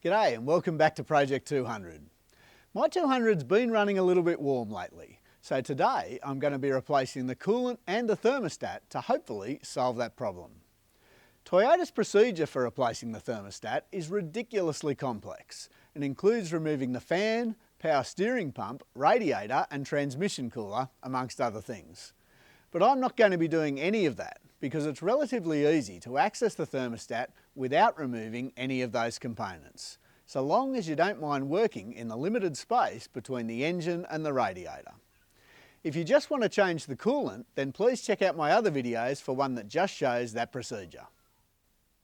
G'day and welcome back to Project 200. My 200's been running a little bit warm lately, so today I'm going to be replacing the coolant and the thermostat to hopefully solve that problem. Toyota's procedure for replacing the thermostat is ridiculously complex and includes removing the fan, power steering pump, radiator and transmission cooler, amongst other things. But I'm not going to be doing any of that because it's relatively easy to access the thermostat without removing any of those components, so long as you don't mind working in the limited space between the engine and the radiator. If you just want to change the coolant, then please check out my other videos for one that just shows that procedure.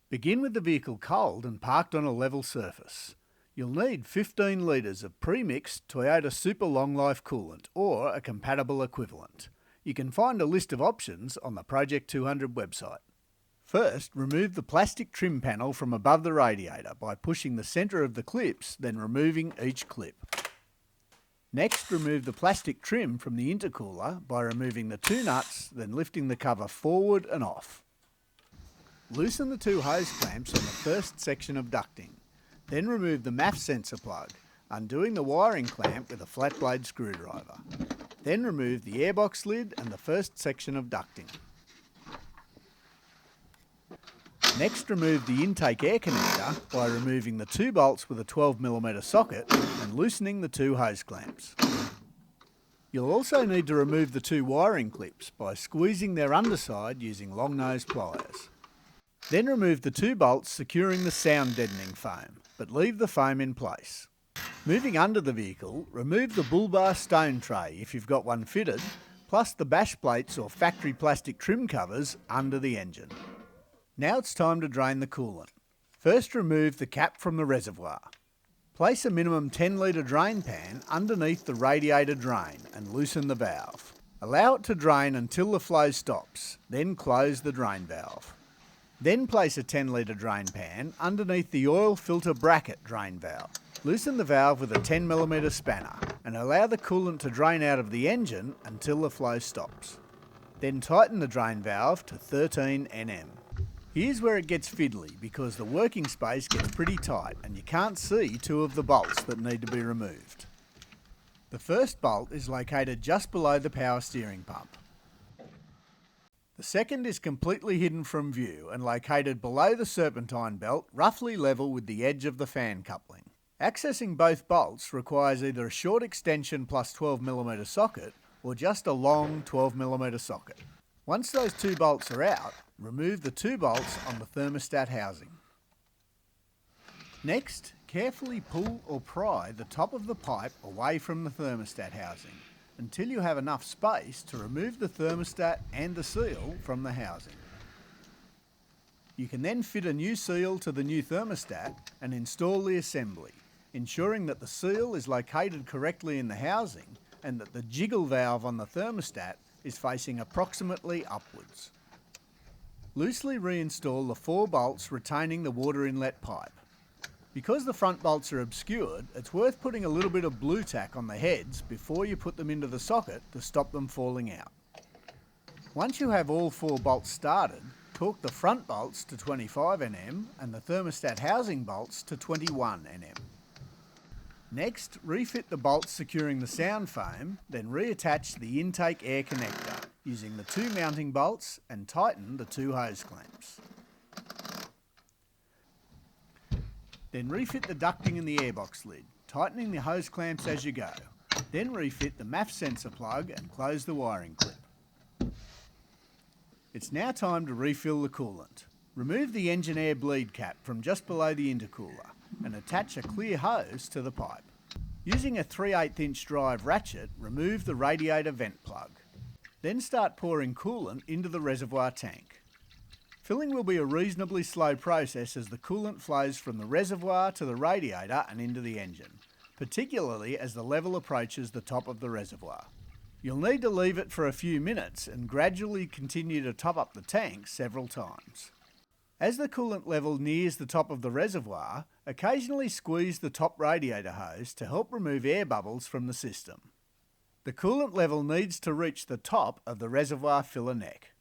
Begin with the vehicle cold and parked on a level surface. You'll need 15 litres of pre-mixed Toyota Super Long Life coolant or a compatible equivalent. You can find a list of options on the Project 200 website. First, remove the plastic trim panel from above the radiator by pushing the centre of the clips, then removing each clip. Next, remove the plastic trim from the intercooler by removing the two nuts, then lifting the cover forward and off. Loosen the two hose clamps on the first section of ducting. Then remove the MAF sensor plug, undoing the wiring clamp with a flat blade screwdriver. Then remove the airbox lid and the first section of ducting. Next, remove the intake air connector by removing the two bolts with a 12mm socket and loosening the two hose clamps. You'll also need to remove the two wiring clips by squeezing their underside using long nose pliers. Then remove the two bolts securing the sound deadening foam, but leave the foam in place. Moving under the vehicle, remove the bull bar stone tray if you've got one fitted, plus the bash plates or factory plastic trim covers under the engine. Now it's time to drain the coolant. First, remove the cap from the reservoir. Place a minimum 10-litre drain pan underneath the radiator drain and loosen the valve. Allow it to drain until the flow stops, then close the drain valve. Then place a 10-litre drain pan underneath the oil filter bracket drain valve. Loosen the valve with a 10mm spanner and allow the coolant to drain out of the engine until the flow stops. Then tighten the drain valve to 13 nm. Here's where it gets fiddly because the working space gets pretty tight and you can't see two of the bolts that need to be removed. The first bolt is located just below the power steering pump. The second is completely hidden from view and located below the serpentine belt, roughly level with the edge of the fan coupling. Accessing both bolts requires either a short extension plus 12mm socket or just a long 12mm socket. Once those two bolts are out, remove the two bolts on the thermostat housing. Next, carefully pull or pry the top of the pipe away from the thermostat housing until you have enough space to remove the thermostat and the seal from the housing. You can then fit a new seal to the new thermostat and install the assembly, ensuring that the seal is located correctly in the housing and that the jiggle valve on the thermostat is facing approximately upwards. Loosely reinstall the 4 bolts retaining the water inlet pipe. Because the front bolts are obscured, it's worth putting a little bit of blue tack on the heads before you put them into the socket to stop them falling out. Once you have all 4 bolts started, torque the front bolts to 25 nm and the thermostat housing bolts to 21 nm. Next, refit the bolts securing the sound foam, then reattach the intake air connector using the 2 mounting bolts and tighten the 2 hose clamps. Then refit the ducting in the airbox lid, tightening the hose clamps as you go. Then refit the MAF sensor plug and close the wiring clip. It's now time to refill the coolant. Remove the engine air bleed cap from just below the intercooler and attach a clear hose to the pipe. Using a 3/8 inch drive ratchet, remove the radiator vent plug. Then start pouring coolant into the reservoir tank. Filling will be a reasonably slow process as the coolant flows from the reservoir to the radiator and into the engine, particularly as the level approaches the top of the reservoir. You'll need to leave it for a few minutes and gradually continue to top up the tank several times. As the coolant level nears the top of the reservoir, occasionally squeeze the top radiator hose to help remove air bubbles from the system. The coolant level needs to reach the top of the reservoir filler neck.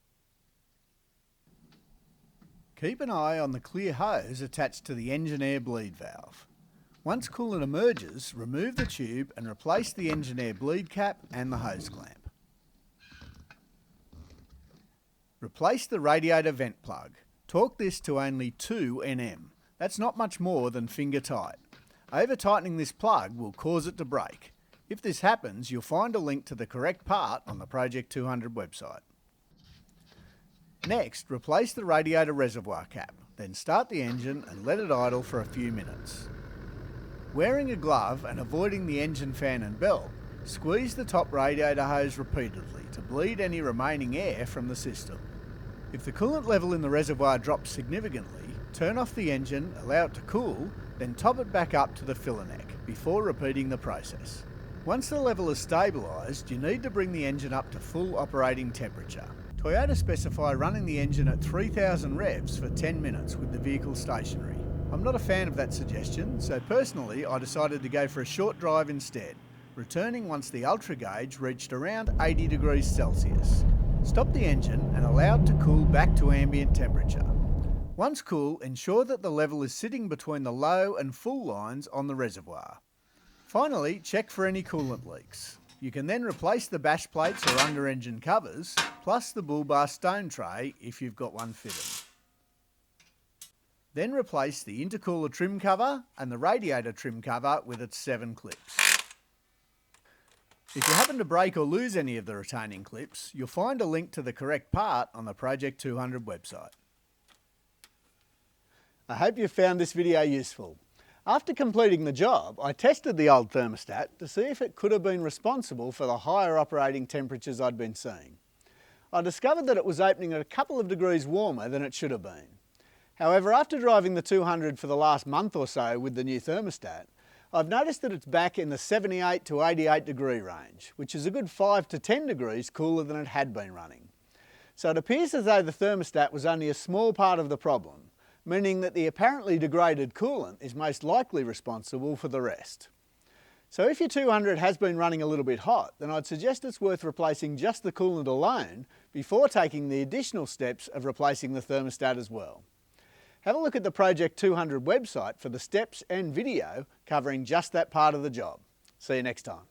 Keep an eye on the clear hose attached to the engine air bleed valve. Once coolant emerges, remove the tube and replace the engine air bleed cap and the hose clamp. Replace the radiator vent plug. Torque this to only 2 Nm. That's not much more than finger tight. Over tightening this plug will cause it to break. If this happens, you'll find a link to the correct part on the Project 200 website. Next, replace the radiator reservoir cap, then start the engine and let it idle for a few minutes. Wearing a glove and avoiding the engine fan and belt, squeeze the top radiator hose repeatedly to bleed any remaining air from the system. If the coolant level in the reservoir drops significantly, turn off the engine, allow it to cool, then top it back up to the filler neck before repeating the process. Once the level is stabilised, you need to bring the engine up to full operating temperature. Toyota specify running the engine at 3000 revs for 10 minutes with the vehicle stationary. I'm not a fan of that suggestion, so personally I decided to go for a short drive instead, returning once the ultra gauge reached around 80 degrees Celsius. Stop the engine and allow it to cool back to ambient temperature. Once cool, ensure that the level is sitting between the low and full lines on the reservoir. Finally, check for any coolant leaks. You can then replace the bash plates or under-engine covers, plus the bull bar stone tray if you've got one fitted. Then replace the intercooler trim cover and the radiator trim cover with its 7 clips. If you happen to break or lose any of the retaining clips, you'll find a link to the correct part on the Project 200 website. I hope you found this video useful. After completing the job, I tested the old thermostat to see if it could have been responsible for the higher operating temperatures I'd been seeing. I discovered that it was opening at a couple of degrees warmer than it should have been. However, after driving the 200 for the last month or so with the new thermostat, I've noticed that it's back in the 78 to 88 degree range, which is a good 5 to 10 degrees cooler than it had been running. So it appears as though the thermostat was only a small part of the problem, meaning that the apparently degraded coolant is most likely responsible for the rest. So if your 200 has been running a little bit hot, then I'd suggest it's worth replacing just the coolant alone before taking the additional steps of replacing the thermostat as well. Have a look at the Project 200 website for the steps and video covering just that part of the job. See you next time.